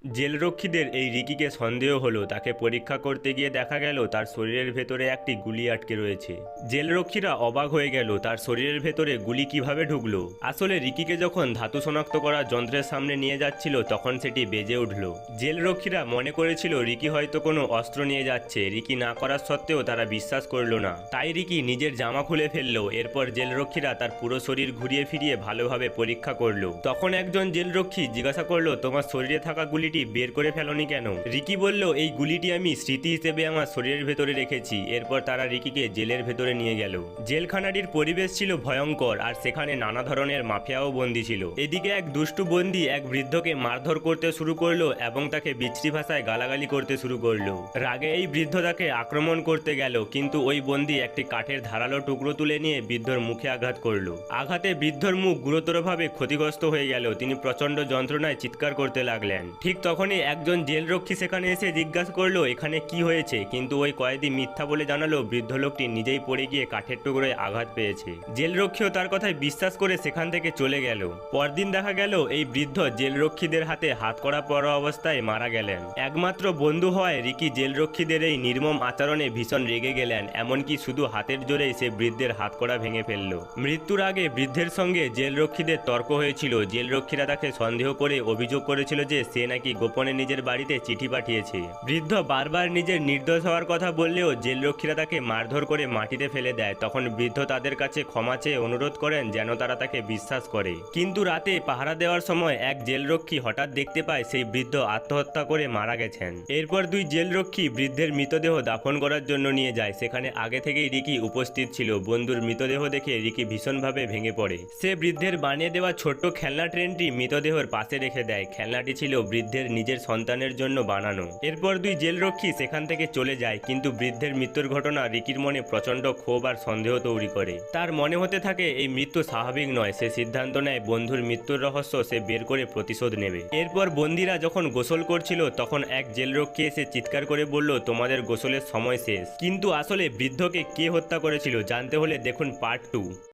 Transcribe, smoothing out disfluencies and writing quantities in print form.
জেলরক্ষীদের এই রিকিকে সন্দেহ হলো, তাকে পরীক্ষা করতে গিয়ে দেখা গেল তার শরীরের ভেতরে একটি গুলি আটকে রয়েছে। জেলরক্ষীরা অবাক হয়ে গেল, তার শরীরের ভেতরে গুলি কিভাবে ঢুকলো। আসলে রিকিকে যখন ধাতু শনাক্ত করার যন্ত্রের সামনে নিয়ে যাচ্ছিল তখন সেটি বেজে উঠল। জেলরক্ষীরা মনে করেছিল রিকি হয়তো কোনো অস্ত্র নিয়ে যাচ্ছে। রিকি না করার সত্ত্বেও তারা বিশ্বাস করলো না, তাই রিকি নিজের জামা খুলে ফেললো। এরপর জেলরক্ষীরা তার পুরো শরীর ঘুরিয়ে ফিরিয়ে ভালোভাবে পরীক্ষা করলো। তখন একজন জেলরক্ষী জিজ্ঞাসা করলো, তোমার শরীরে থাকা গুলিটি বের করে ফেলোনি কেন? রিকি বলল, এই গুলিটি আমি স্মৃতি হিসেবে আমার শরীরের ভেতরে রেখেছি। এরপর তারা রিকিকে জেলের ভেতরে নিয়ে গেল। জেলখানাটির পরিবেশ ছিল ভয়ঙ্কর, আর সেখানে নানা ধরনের মাফিয়াও বন্দী ছিল। এদিকে এক দুষ্টু বন্দী এক বৃদ্ধকে মারধর করতে শুরু করলো এবং তাকে বিশ্রী ভাষায় গালাগালি করতে শুরু করলো। রাগে এই বৃদ্ধ তাকে আক্রমণ করতে গেল, কিন্তু ওই বন্দী একটি কাঠের ধারালো টুকরো তুলে নিয়ে বৃদ্ধর মুখে আঘাত করলো। আঘাতে বৃদ্ধর মুখ গুরুতরভাবে ক্ষতিগ্রস্ত হয়ে গেল। তিনি প্রচন্ড যন্ত্রণায় চিৎকার করতে লাগলেন। ঠিক তখনই একজন জেলরক্ষী সেখানে এসে জিজ্ঞাসা করলো, এখানে কি হয়েছে? কিন্তু ওই কয়েদি মিথ্যা বলে জানালো বৃদ্ধ লোকটি নিজেই পড়ে গিয়ে কাঠের টুকরোয় আঘাত পেয়েছে। জেলরক্ষীও তার কথায় বিশ্বাস করে সেখান থেকে চলে গেল। পরদিন দেখা গেল এই বৃদ্ধ জেলরক্ষীদের হাতে হাতকড়া পরা অবস্থায় মারা গেলেন। একমাত্র বন্ধু হওয়ায় রিকি জেলরক্ষীদের এই নির্মম আচরণে ভীষণ রেগে গেলেন। এমনকি শুধু হাতের জোরেই সে বৃদ্ধের হাতকড়া ভেঙে ফেলল। মৃত্যুর আগে বৃদ্ধের সঙ্গে জেলরক্ষীদের তর্ক হয়েছিল। জেলরক্ষীরা তাকে সন্দেহ করে অভিযোগ করেছিল যে সে নাকি গোপনে নিজের বাড়িতে চিঠি পাঠিয়েছে। বৃদ্ধ বারবার নিজের নির্দোষ হওয়ার কথা বললেও জেলরক্ষীরা তাকে মারধর করে মাটিতে ফেলে দেয়। তখন বৃদ্ধ তাদের কাছে ক্ষমা চেয়ে অনুরোধ করেন যেন তারা তাকে বিশ্বাস করে। কিন্তু রাতে পাহারা দেওয়ার সময় এক জেলরক্ষী হঠাৎ দেখতে পায় সেই বৃদ্ধ আত্মহত্যা করে মারা গেছেন। এরপর দুই জেলরক্ষী বৃদ্ধের মৃতদেহ দাফন করার জন্য নিয়ে যায়। সেখানে আগে থেকেই রিকি উপস্থিত ছিল। বন্ধুর মৃতদেহ দেখে রিকি ভীষণভাবে ভেঙে পড়ে। সে বৃদ্ধের বানিয়ে দেওয়া ছোট্ট খেলনা ট্রেনটি মৃতদেহের পাশে রেখে দেয়। খেলনাটি ছিল বৃদ্ধের নিজের সন্তানের জন্য বানানো। এরপর দুই জেলরক্ষী সেখান থেকে চলে যায়, কিন্তু বৃদ্ধের মৃত্যুর ঘটনা রিকির মনে প্রচন্ড ক্ষোভ আর সন্দেহ তৈরি করে। তার মনে হতে থাকে এই মৃত্যু স্বাভাবিক নয়। সে সিদ্ধান্ত নেয় বন্ধুর মৃত্যুর রহস্য সে বের করে প্রতিশোধ নেবে। এরপর বন্দীরা যখন গোসল করছিল তখন এক জেলরক্ষী এসে চিৎকার করে বলল, তোমাদের গোসলের সময় শেষ। কিন্তু আসলে বৃদ্ধকে কে হত্যা করেছিল জানতে হলে দেখুন পার্ট 2।